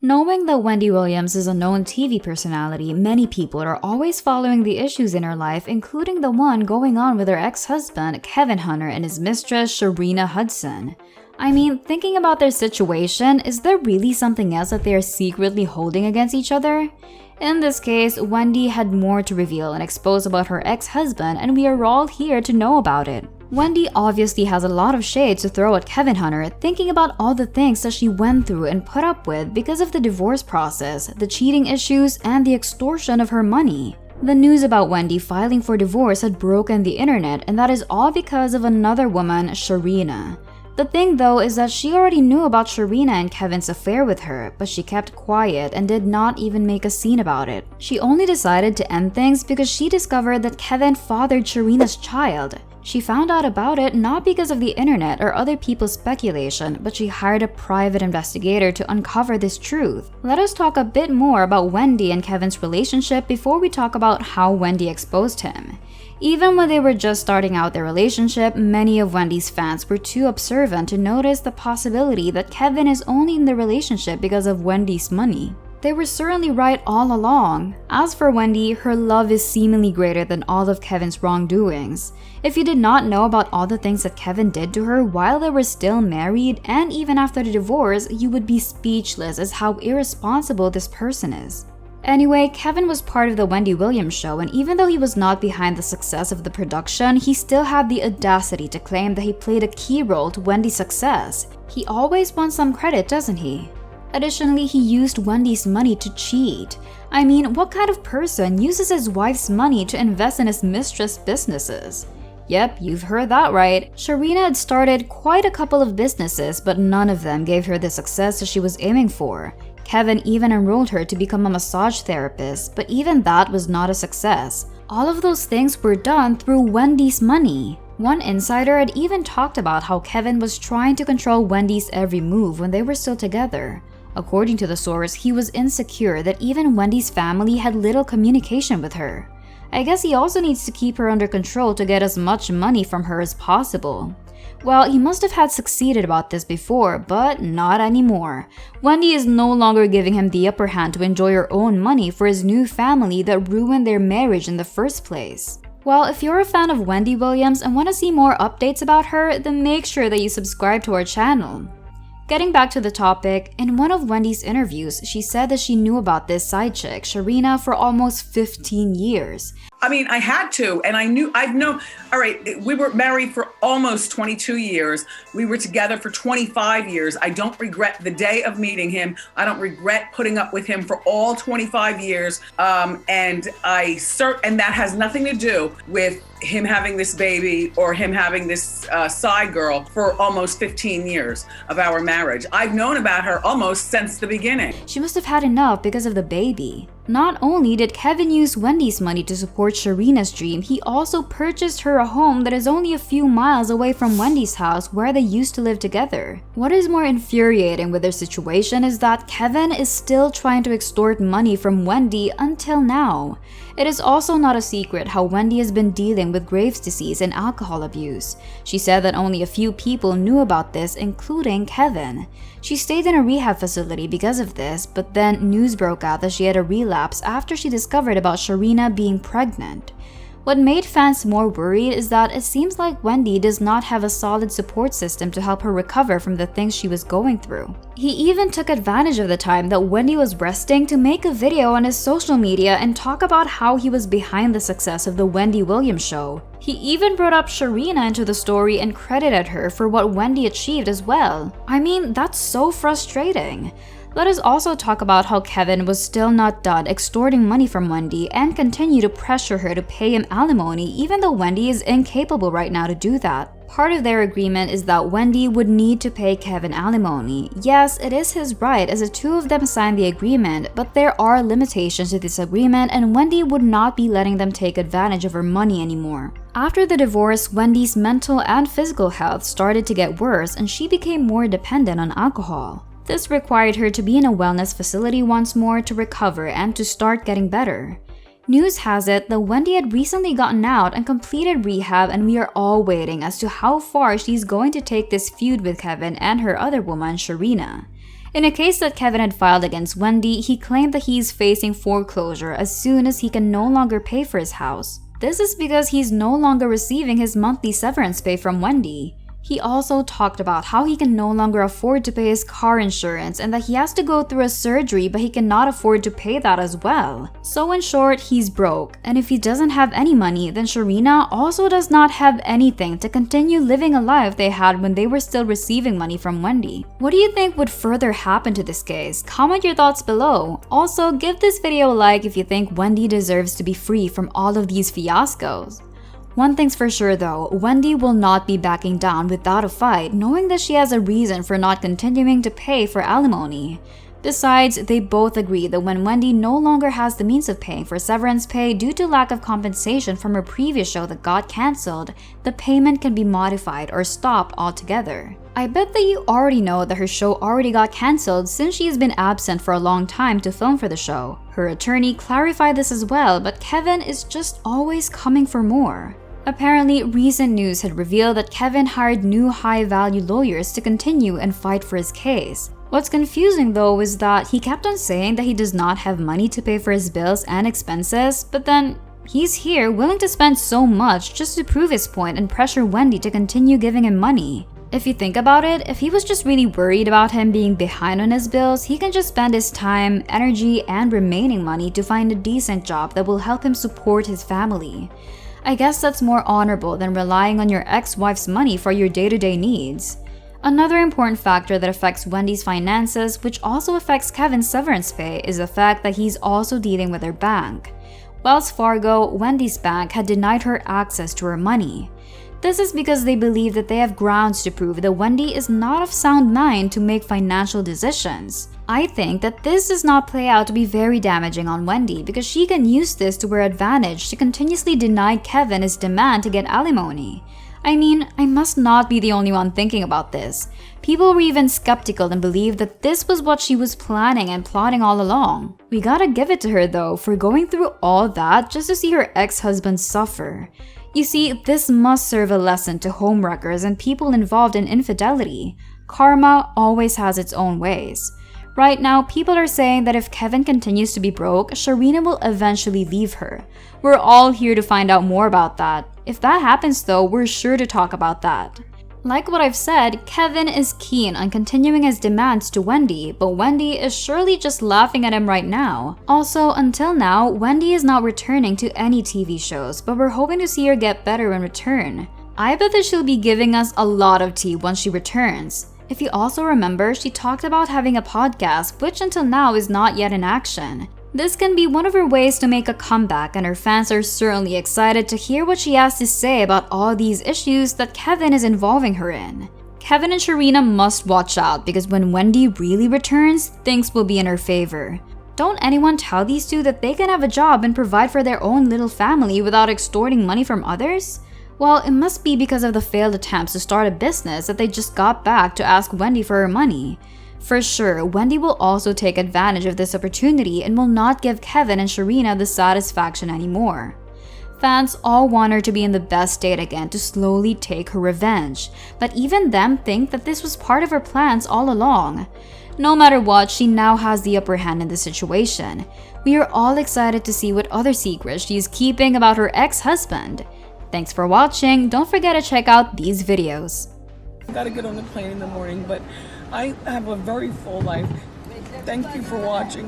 Knowing that Wendy Williams is a known TV personality, many people are always following the issues in her life, including the one going on with her ex-husband, Kevin Hunter, and his mistress, Sharina Hudson. I mean, thinking about their situation, is there really something else that they are secretly holding against each other? In this case, Wendy had more to reveal and expose about her ex-husband, and we are all here to know about it. Wendy obviously has a lot of shade to throw at Kevin Hunter, thinking about all the things that she went through and put up with because of the divorce process, the cheating issues, and the extortion of her money. The news about Wendy filing for divorce had broken the internet, and that is all because of another woman, Sharina. The thing though is that she already knew about Sharina and Kevin's affair with her, but she kept quiet and did not even make a scene about it. She only decided to end things because she discovered that Kevin fathered Sharina's child. She found out about it not because of the internet or other people's speculation, but she hired a private investigator to uncover this truth. Let us talk a bit more about Wendy and Kevin's relationship before we talk about how Wendy exposed him. Even when they were just starting out their relationship, many of Wendy's fans were too observant to notice the possibility that Kevin is only in the relationship because of Wendy's money. They were certainly right all along. As for Wendy, her love is seemingly greater than all of Kevin's wrongdoings. If you did not know about all the things that Kevin did to her while they were still married and even after the divorce, you would be speechless as how irresponsible this person is. Anyway, Kevin was part of the Wendy Williams show, and even though he was not behind the success of the production, he still had the audacity to claim that he played a key role to Wendy's success. He always wants some credit, doesn't he? Additionally, he used Wendy's money to cheat. I mean, what kind of person uses his wife's money to invest in his mistress' businesses? Yep, you've heard that right. Sharina had started quite a couple of businesses, but none of them gave her the success that she was aiming for. Kevin even enrolled her to become a massage therapist, but even that was not a success. All of those things were done through Wendy's money. One insider had even talked about how Kevin was trying to control Wendy's every move when they were still together. According to the source, he was insecure that even Wendy's family had little communication with her. I guess he also needs to keep her under control to get as much money from her as possible. Well, he must have had succeeded about this before, but not anymore. Wendy is no longer giving him the upper hand to enjoy her own money for his new family that ruined their marriage in the first place. Well, if you're a fan of Wendy Williams and want to see more updates about her, then make sure that you subscribe to our channel. Getting back to the topic, in one of Wendy's interviews, she said that she knew about this side chick, Sharina, for almost 15 years. I mean, I had to, and I've known, all right, we were married for almost 22 years. We were together for 25 years. I don't regret the day of meeting him. I don't regret putting up with him for all 25 years. And that has nothing to do with him having this baby or him having this side girl for almost 15 years of our marriage. I've known about her almost since the beginning. She must have had enough because of the baby. Not only did Kevin use Wendy's money to support Sharina's dream, he also purchased her a home that is only a few miles away from Wendy's house where they used to live together. What is more infuriating with their situation is that Kevin is still trying to extort money from Wendy until now. It is also not a secret how Wendy has been dealing with Graves' disease and alcohol abuse. She said that only a few people knew about this, including Kevin. She stayed in a rehab facility because of this, but then news broke out that she had a relapse after she discovered about Sharina being pregnant. What made fans more worried is that it seems like Wendy does not have a solid support system to help her recover from the things she was going through. He even took advantage of the time that Wendy was resting to make a video on his social media and talk about how he was behind the success of the Wendy Williams show. He even brought up Sharina into the story and credited her for what Wendy achieved as well. I mean, that's so frustrating. Let us also talk about how Kevin was still not done extorting money from Wendy and continued to pressure her to pay him alimony even though Wendy is incapable right now to do that. Part of their agreement is that Wendy would need to pay Kevin alimony. Yes, it is his right as the two of them signed the agreement, but there are limitations to this agreement and Wendy would not be letting them take advantage of her money anymore. After the divorce, Wendy's mental and physical health started to get worse and she became more dependent on alcohol. This required her to be in a wellness facility once more to recover and to start getting better. News has it that Wendy had recently gotten out and completed rehab, and we are all waiting as to how far she's going to take this feud with Kevin and her other woman, Sharina. In a case that Kevin had filed against Wendy, he claimed that he is facing foreclosure as soon as he can no longer pay for his house. This is because he's no longer receiving his monthly severance pay from Wendy. He also talked about how he can no longer afford to pay his car insurance and that he has to go through a surgery but he cannot afford to pay that as well. So in short, he's broke, and if he doesn't have any money, then Sharina also does not have anything to continue living a life they had when they were still receiving money from Wendy. What do you think would further happen to this case? Comment your thoughts below. Also, give this video a like if you think Wendy deserves to be free from all of these fiascos. One thing's for sure though, Wendy will not be backing down without a fight, knowing that she has a reason for not continuing to pay for alimony. Besides, they both agree that when Wendy no longer has the means of paying for severance pay due to lack of compensation from her previous show that got cancelled, the payment can be modified or stopped altogether. I bet that you already know that her show already got cancelled since she has been absent for a long time to film for the show. Her attorney clarified this as well, but Kevin is just always coming for more. Apparently, recent news had revealed that Kevin hired new high-value lawyers to continue and fight for his case. What's confusing though is that he kept on saying that he does not have money to pay for his bills and expenses, but then he's here willing to spend so much just to prove his point and pressure Wendy to continue giving him money. If you think about it, if he was just really worried about him being behind on his bills, he can just spend his time, energy, and remaining money to find a decent job that will help him support his family. I guess that's more honorable than relying on your ex-wife's money for your day-to-day needs. Another important factor that affects Wendy's finances, which also affects Kevin's severance pay, is the fact that he's also dealing with her bank. Wells Fargo, Wendy's bank, had denied her access to her money. This is because they believe that they have grounds to prove that Wendy is not of sound mind to make financial decisions. I think that this does not play out to be very damaging on Wendy because she can use this to her advantage to continuously deny Kevin his demand to get alimony. I mean, I must not be the only one thinking about this. People were even skeptical and believed that this was what she was planning and plotting all along. We gotta give it to her though for going through all that just to see her ex-husband suffer. You see, this must serve a lesson to homewreckers and people involved in infidelity. Karma always has its own ways. Right now, people are saying that if Kevin continues to be broke, Sharina will eventually leave her. We're all here to find out more about that. If that happens though, we're sure to talk about that. Like what I've said, Kevin is keen on continuing his demands to Wendy, but Wendy is surely just laughing at him right now. Also, until now, Wendy is not returning to any TV shows, but we're hoping to see her get better in return. I bet that she'll be giving us a lot of tea once she returns. If you also remember, she talked about having a podcast, which until now is not yet in action. This can be one of her ways to make a comeback, and her fans are certainly excited to hear what she has to say about all these issues that Kevin is involving her in. Kevin and Sharina must watch out because when Wendy really returns, things will be in her favor. Don't anyone tell these two that they can have a job and provide for their own little family without extorting money from others? Well, it must be because of the failed attempts to start a business that they just got back to ask Wendy for her money. For sure, Wendy will also take advantage of this opportunity and will not give Kevin and Sharina the satisfaction anymore. Fans all want her to be in the best state again to slowly take her revenge, but even them think that this was part of her plans all along. No matter what, she now has the upper hand in the situation. We are all excited to see what other secrets she is keeping about her ex-husband. Thanks for watching. Don't forget to check out these videos. I gotta get on the plane in the morning, but I have a very full life. Thank you for watching.